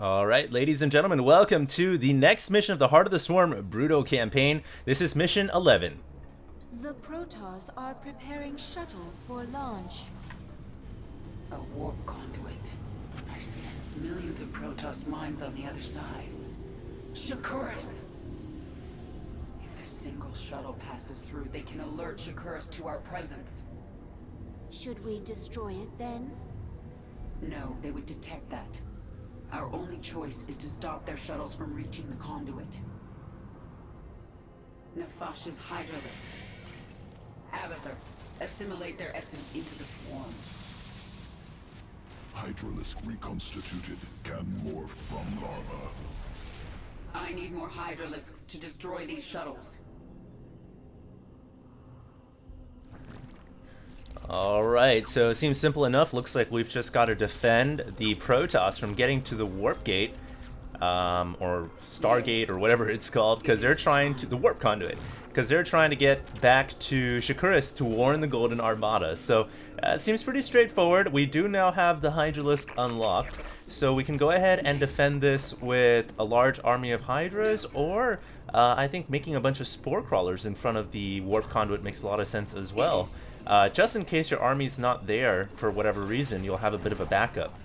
Alright, ladies and gentlemen, welcome to the next mission of the Heart of the Swarm Bruto campaign. This is mission 11. The Protoss are preparing shuttles for launch. A warp conduit. I sense millions of Protoss mines on the other side. Shakuras! If a single shuttle passes through, they can alert Shakuras to our presence. Should we destroy it then? No, they would detect that. Our only choice is to stop their shuttles from reaching the conduit. Nefash's Hydralisks. Abathur, assimilate their essence into the swarm. Hydralisk reconstituted can morph from larva. I need more Hydralisks to destroy these shuttles. Alright, so it seems simple enough. Looks like we've just got to defend the Protoss from getting to the warp gate, or Stargate, or whatever it's called, because they're trying to, the warp conduit, because they're trying to get back to Shakuras to warn the Golden Armada. So it seems pretty straightforward. We do now have the Hydralisk unlocked, so we can go ahead and defend this with a large army of Hydras, or I think making a bunch of spore crawlers in front of the warp conduit makes a lot of sense as well. Just in case your army's not there for whatever reason, you'll have a bit of a backup.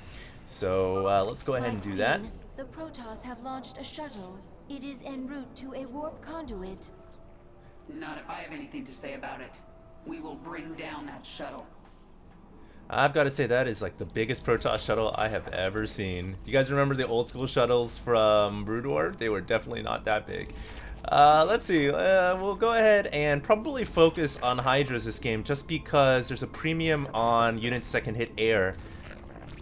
So let's go ahead and do that. The Protoss have launched a shuttle. It is en route to a warp conduit. Not if I have anything to say about it. We will bring down that shuttle. I've got to say that is like the biggest Protoss shuttle I have ever seen. Do you guys remember the old school shuttles from Brood War? They were definitely not that big. Let's see, we'll go ahead and probably focus on Hydras this game just because there's a premium on units that can hit air.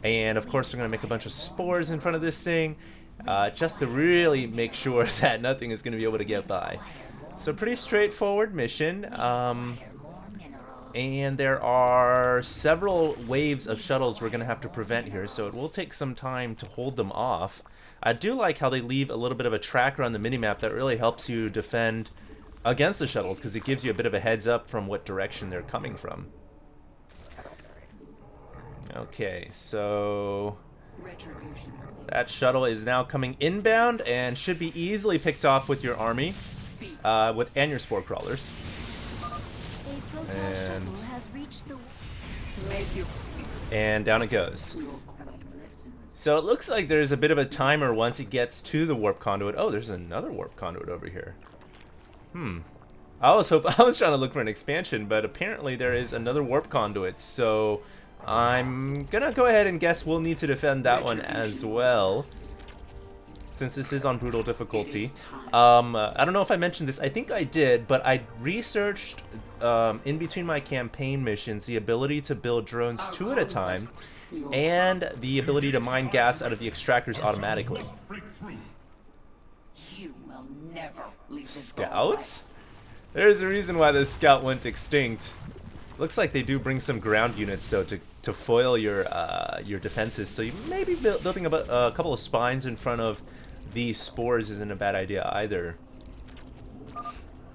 And of course we're going to make a bunch of spores in front of this thing, just to really make sure that nothing is going to be able to get by. So pretty straightforward mission, and there are several waves of shuttles we're going to have to prevent here, so it will take some time to hold them off. I do like how they leave a little bit of a tracker on the minimap that really helps you defend against the shuttles, because it gives you a bit of a heads up from what direction they're coming from. Okay, so that shuttle is now coming inbound and should be easily picked off with your army, and your spore crawlers. A Protoss shuttle has reached the... And down it goes. So it looks like there's a bit of a timer once it gets to the warp conduit. Oh, there's another warp conduit over here. I was trying to look for an expansion, but apparently there is another warp conduit. So I'm gonna go ahead and guess we'll need to defend that one as well, since this is on brutal difficulty. I don't know if I mentioned this. I think I did, but I researched in between my campaign missions the ability to build drones 2 at a time, and the ability to mine gas out of the extractors automatically. You will never leave this Scouts? There's a reason why the scout went extinct. Looks like they do bring some ground units though to foil your defenses. So you maybe building a couple of spines in front of the spores isn't a bad idea either.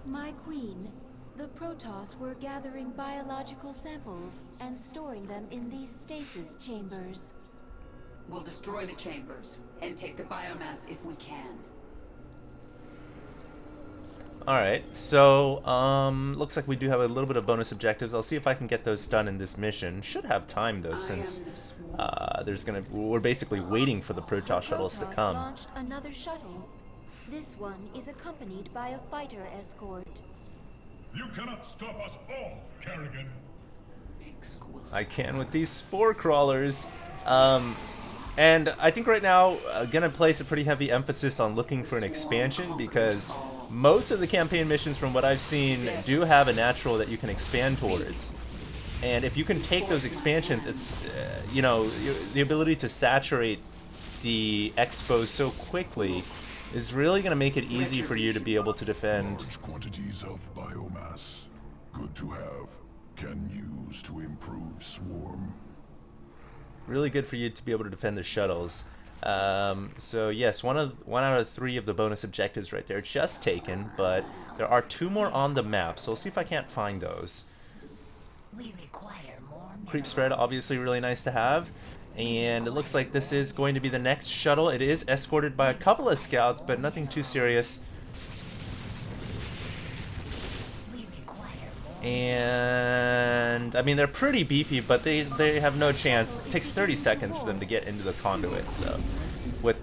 My queen, the Protoss were gathering biological samples and storing them in these stasis chambers. We'll destroy the chambers and take the biomass if we can. Alright, so looks like we do have a little bit of bonus objectives. I'll see if I can get those done in this mission. Should have time though, since we're basically waiting for the Protoss shuttles to come. Launched another shuttle. This one is accompanied by a fighter escort. You cannot stop us all, Kerrigan. I can with these spore crawlers. And I think right now gonna place a pretty heavy emphasis on looking for an expansion, because most of the campaign missions from what I've seen do have a natural that you can expand towards. And if you can take those expansions, it's, you know, the ability to saturate the expos so quickly is really going to make it easy for you to be able to defend. Large quantities of biomass. Good to have. Can use to improve swarm. Really good for you to be able to defend the shuttles. So yes, one out of 3 of the bonus objectives right there just taken, but there are 2 more on the map, so we'll see if I can't find those. We require more Creep spread, obviously really nice to have. And it looks like this is going to be the next shuttle. It is escorted by a couple of scouts, but nothing too serious. And I mean, they're pretty beefy, but they have no chance. It takes 30 seconds for them to get into the conduit, so with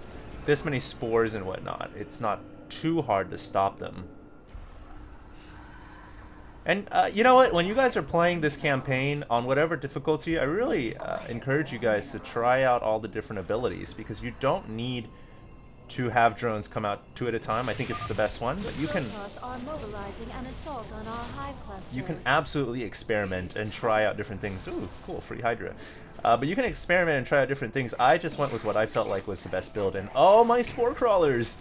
this many spores and whatnot, it's not too hard to stop them. And you know what, when you guys are playing this campaign on whatever difficulty, I really encourage you guys to try out all the different abilities, because you don't need to have drones come out 2 at a time. I think it's the best one, but you can absolutely experiment and try out different things. Ooh, cool, free Hydra. But you can experiment and try out different things. I just went with what I felt like was the best build, and oh, my spore crawlers!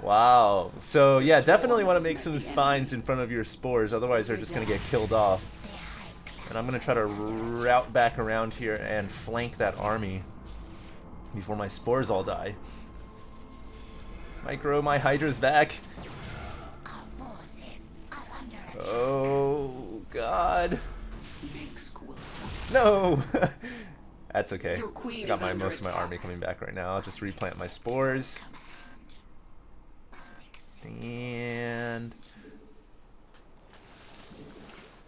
Wow. So yeah, definitely want to make some spines in front of your spores, otherwise they're just going to get killed off. And I'm going to try to route back around here and flank that army before my spores all die. Micro, my Hydra's back. Oh, God. No! That's okay. I got most of my army coming back right now. I'll just replant my spores. And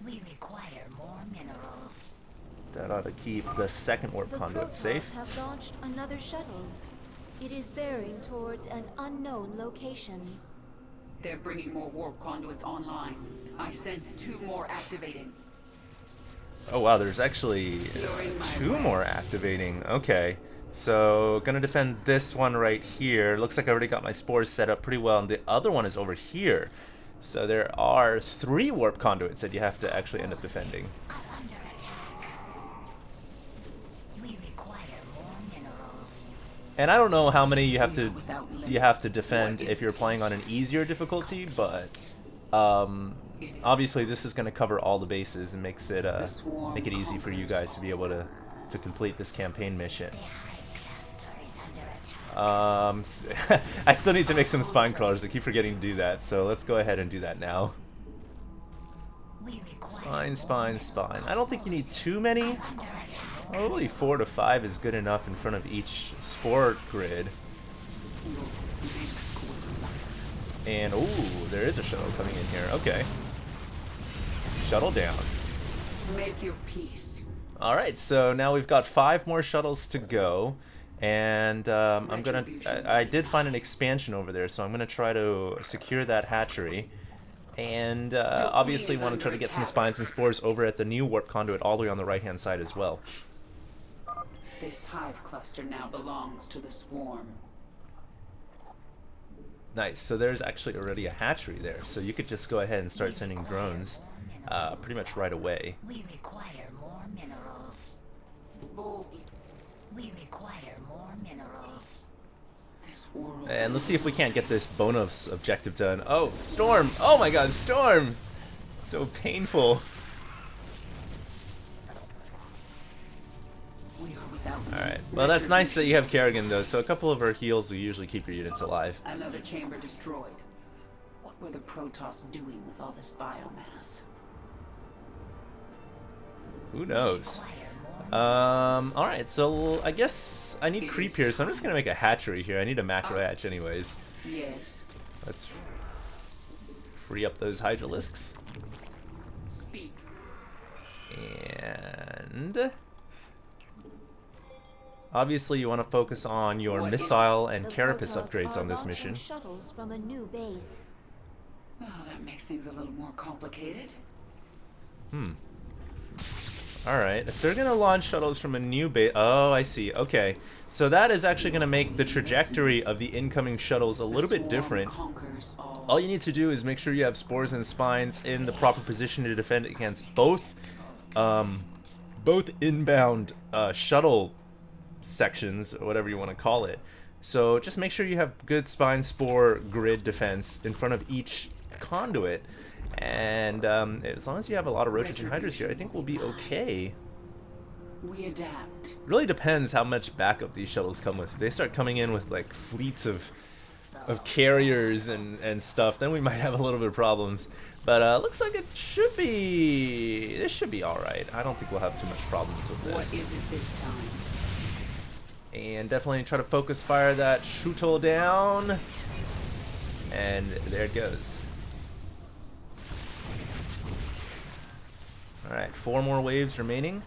we require more minerals. That ought to keep the second warp conduit safe. The Protoss have launched another shuttle. It is bearing towards an unknown location. They're bringing more warp conduits online. I sense 2 more activating. Oh wow, there's actually 2 more activating. Okay, so gonna defend this one right here. Looks like I already got my spores set up pretty well, and the other one is over here. So there are 3 warp conduits that you have to actually end up defending. And I don't know how many you have to defend if you're playing on an easier difficulty, but obviously this is going to cover all the bases and makes it make it easy for you guys to be able to complete this campaign mission. I still need to make some spine crawlers. I keep forgetting to do that, so let's go ahead and do that now. Spine, spine, spine. I don't think you need too many. Probably 4 to 5 is good enough in front of each spore grid. And oh, there is a shuttle coming in here. Okay. Shuttle down. Make your peace. All right, so now we've got 5 more shuttles to go, and I did find an expansion over there, so I'm gonna try to secure that hatchery. And obviously want to try to get some spines and spores over at the new warp conduit all the way on the right-hand side as well. This hive cluster now belongs to the swarm. Nice, so there's actually already a hatchery there, so you could just go ahead and start sending drones pretty much right away. We require more minerals. We require more minerals. And let's see if we can't get this bonus objective done. Oh, Storm! Oh my god, Storm! It's so painful. Alright, well that's nice that you have Kerrigan though, so a couple of our heals will usually keep your units alive. Another chamber destroyed. What were the Protoss doing with all this biomass? Who knows? Alright, so I guess I need creep here, so I'm just gonna make a hatchery here. I need a macro hatch anyways. Yes. Let's free up those Hydralisks. Speak. And obviously you want to focus on your missile and carapace upgrades on this mission. Shuttles from a new base. Well, that makes things a little more complicated. Alright, if they're going to launch shuttles from a new base... Oh, I see. Okay. So that is actually going to make the trajectory of the incoming shuttles a little bit different. All you need to do is make sure you have spores and spines in the proper position to defend against both inbound shuttle sections, or whatever you want to call it. So just make sure you have good spine spore grid defense in front of each conduit. And as long as you have a lot of roaches and hydras here, I think we'll be okay. We adapt. Really depends how much backup these shuttles come with. If they start coming in with like fleets of carriers and stuff, then we might have a little bit of problems. But looks like it should be... This should be alright. I don't think we'll have too much problems with this. What is it this time? And definitely try to focus fire that Shuttle down. And there it goes. Alright, 4 more waves remaining.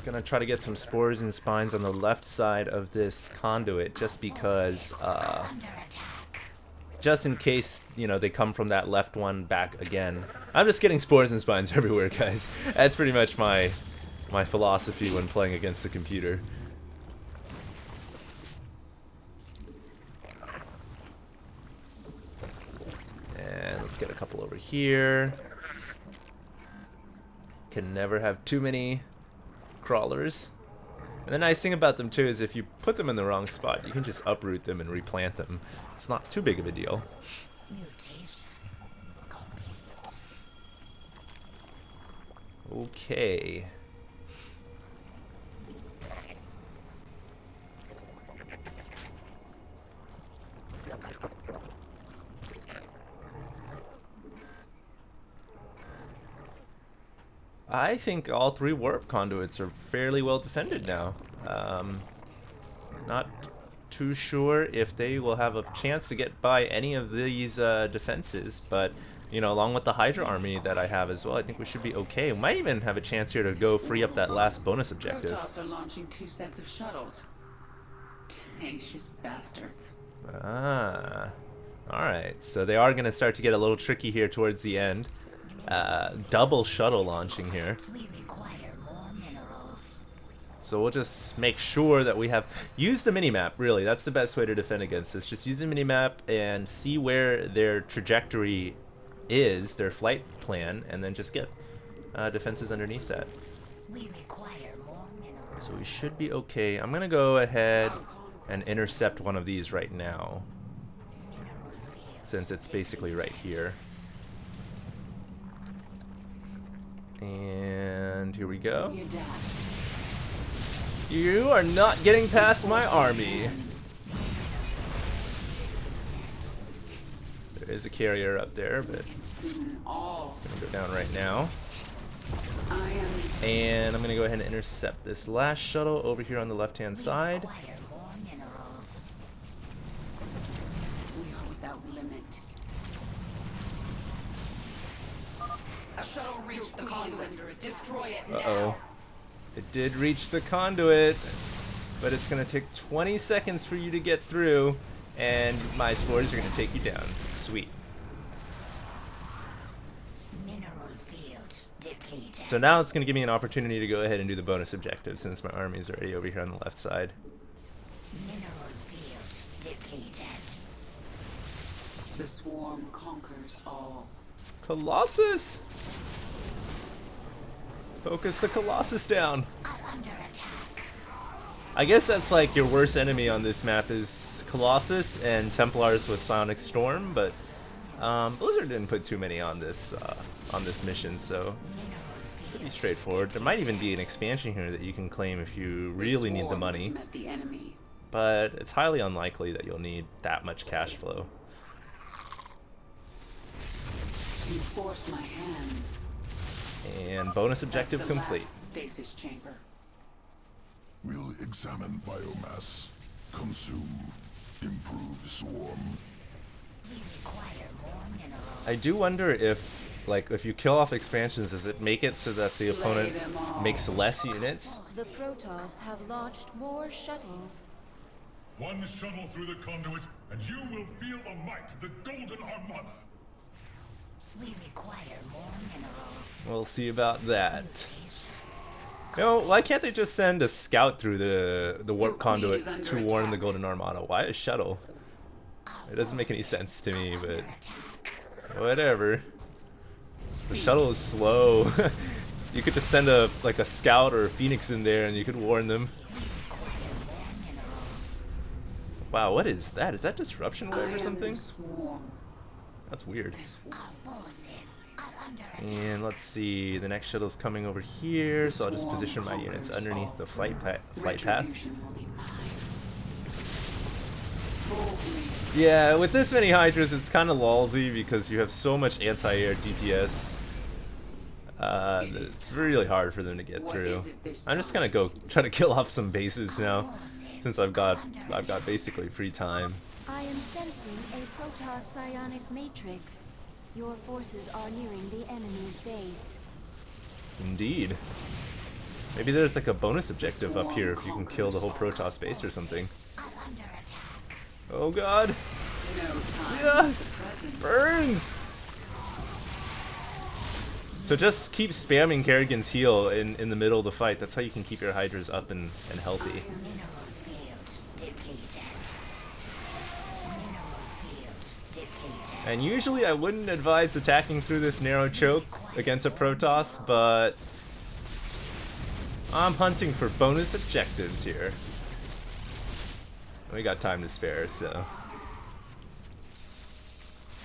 Gonna try to get some spores and spines on the left side of this conduit just because, just in case, you know, they come from that left one back again. I'm just getting spores and spines everywhere, guys. That's pretty much my philosophy when playing against the computer. And let's get a couple over here. Can never have too many crawlers. And the nice thing about them too is if you put them in the wrong spot, you can just uproot them and replant them. It's not too big of a deal. Okay. I think all 3 warp conduits are fairly well defended now. Not too sure if they will have a chance to get by any of these defenses, but you know, along with the Hydra army that I have as well, I think we should be okay. We might even have a chance here to go free up that last bonus objective. Protoss are launching 2 sets of shuttles. Tenacious bastards. Ah, alright, so they are going to start to get a little tricky here towards the end. Double shuttle launching here. We require more minerals. So we'll just make sure that we have... Use the minimap, really. That's the best way to defend against this. Just use the minimap and see where their trajectory is, their flight plan, and then just get defenses underneath that. We require more minerals. So we should be okay. I'm going to go ahead and intercept one of these right now, since it's basically right here. And here we go. You are not getting past my army. There is a carrier up there, but it's gonna go down right now. And I'm gonna go ahead and intercept this last shuttle over here on the left-hand side. Require more minerals. We are without limit. A shuttle reached the conduit. Destroy it now. Uh-oh. It did reach the conduit, but it's gonna take 20 seconds for you to get through, and my spores are gonna take you down. Sweet. Mineral field depleted. So now it's gonna give me an opportunity to go ahead and do the bonus objective since my army's already over here on the left side. Mineral field depleted. The swarm conquers all. Colossus! Focus the Colossus down. I'm under attack. I guess that's like your worst enemy on this map is Colossus and Templars with Sonic Storm, but Blizzard didn't put too many on this mission, so pretty straightforward. There might even be an expansion here that you can claim if you really need the money, Met the enemy. but it's highly unlikely that you'll need that much cash flow. You forced my hand. And bonus objective The complete. last stasis chamber. We'll examine biomass, consume, improve swarm. We require more minerals. I do wonder if, like, if you kill off expansions, does it make it so that the opponent them all. makes less units? The Protoss have launched more shuttles. One shuttle through the conduit, and you will feel the might of the Golden Armada. We require more minerals. We'll see about that. You know, why can't they just send a scout through the warp conduit to warn the Golden Armada? Why a shuttle? It doesn't make any sense to me, but whatever. The shuttle is slow. You could just send a scout or a phoenix in there and you could warn them. Wow, what is that? Is that disruption wave or something? Swarm. That's weird. Our forces are under attack. And let's see, the next shuttle's coming over here, so I'll just position my units underneath the flight path. Retribution will be mine. Boldly. Yeah, with this many Hydras, it's kind of lousy because you have so much anti-air DPS. It's really hard for them to get What through. is it this I'm just time? gonna go try to kill off some bases now, since I've got basically free time. I am sensing a Protoss psionic matrix. Your forces are nearing the enemy's base. Indeed. Maybe there's like a bonus objective up here if you can kill the whole Protoss base or something. I'm under attack. Oh god! No time. Yeah! Present. Burns! So just keep spamming Kerrigan's heal in the middle of the fight. That's how you can keep your Hydras up and healthy. Mineral field depleted. Mineral field depleted. And usually I wouldn't advise attacking through this narrow choke against a Protoss, but I'm hunting for bonus objectives here. We got time to spare, so...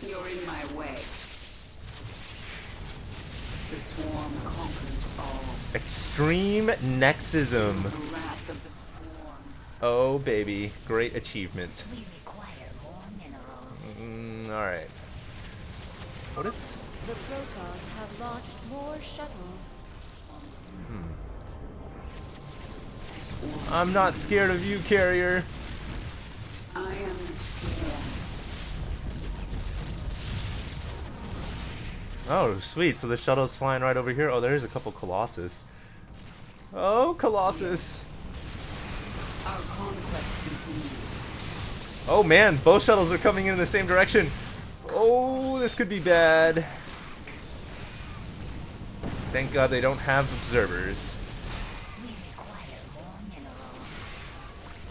You're in my way. The swarm conquers all. Extreme Nexism. The wrath of the swarm. Oh baby, great achievement. We require more minerals. Alright. What is... The Protoss have launched more shuttles. I'm not scared of you, Carrier. I am the swarm. Oh, sweet. So the shuttle's flying right over here. Oh, there's a couple Colossus. Oh, Colossus. Our conquest continues. Oh man, both shuttles are coming in the same direction. Oh, this could be bad. Thank God they don't have observers. We require more minerals.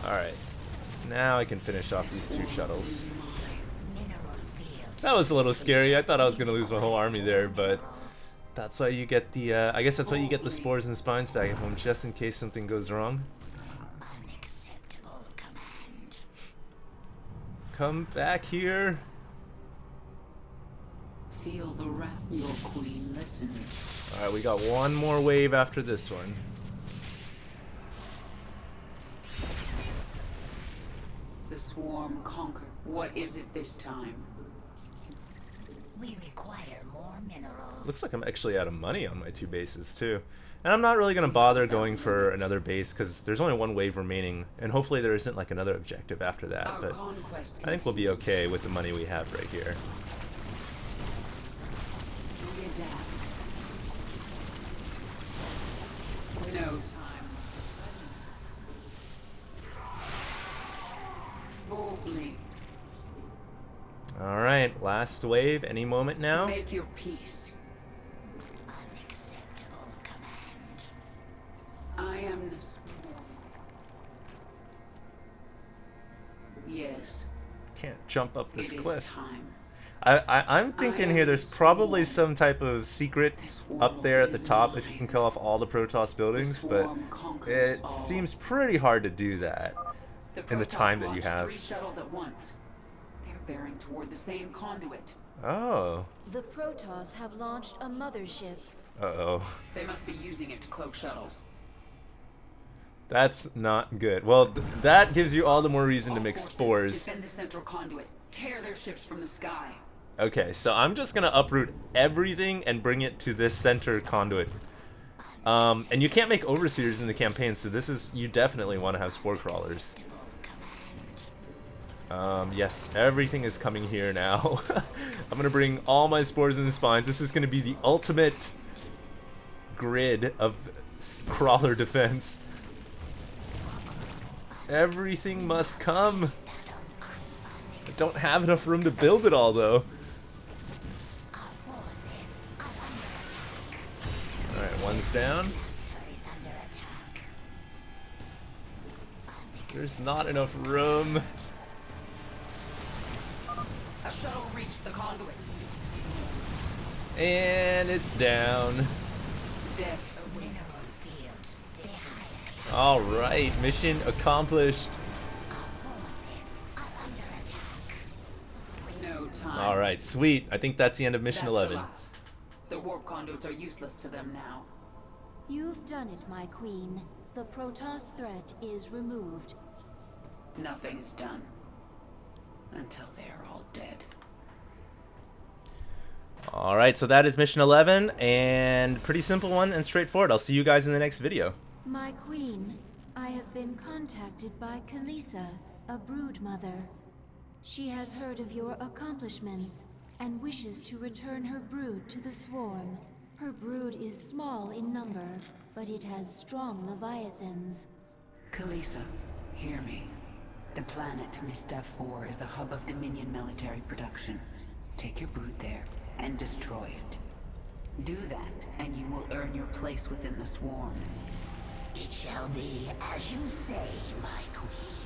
Alright. Now I can finish off these two shuttles. Mineral field. That was a little scary. I thought I was going to lose my whole army there, but Minerals. that's why you get the, I guess that's why you get the spores and spines back at home, just in case something goes wrong. Unacceptable command. Come back here. Feel the wrath. Your queen listens. Alright, we got one more wave after this one. The swarm conquer. What is it this time? We require more minerals. Looks like I'm actually out of money on my two bases too. And I'm not really going to bother going for another base because there's only one wave remaining. And hopefully there isn't like another objective after that. Our But conquest I think we'll be okay with the money we have right here. We adapt. No time. Boldly. Alright, last wave. Any moment now. Make your peace. Unacceptable command. I am the swarm. Yes. Can't jump up this It is cliff. time. I'm thinking here there's probably some type of secret up there at the top if you can kill off all the Protoss buildings, but it seems pretty hard to do that in the Protoss time that you launched have. 3 shuttles at once. They're bearing toward the same conduit. Oh. The Protoss have launched a mothership. Uh-oh. They must be using it to cloak shuttles. That's not good. Well, that gives you all the more reason to All make forces spores. Defend the central conduit. Tear their ships from the sky. Okay, so I'm just gonna uproot everything and bring it to this center conduit. And you can't make overseers in the campaign, so this is, you definitely want to have spore crawlers. Yes, everything is coming here now. I'm gonna bring all my spores and spines. This is gonna be the ultimate grid of crawler defense. Everything must come. I don't have enough room to build it all, though. Alright, one's down. There's not enough room. A shuttle reached the conduit. And it's down. Death Mineral field behind. Alright, mission accomplished. no time. Alright, sweet. I think that's the end of mission That's 11. The last. The warp conduits are useless to them now. You've done it, my queen. The Protoss threat is removed. Nothing is done. Until they are all dead. Alright, so that is mission 11, and pretty simple one and straightforward. I'll see you guys in the next video. My queen, I have been contacted by Kalisa, a brood mother. She has heard of your accomplishments and wishes to return her brood to the swarm. Her brood is small in number, but it has strong leviathans. Kalisa, hear me. The planet Mistaf 4 is a hub of Dominion military production. Take your brood there and destroy it. Do that, and you will earn your place within the swarm. It shall be as you say, my queen.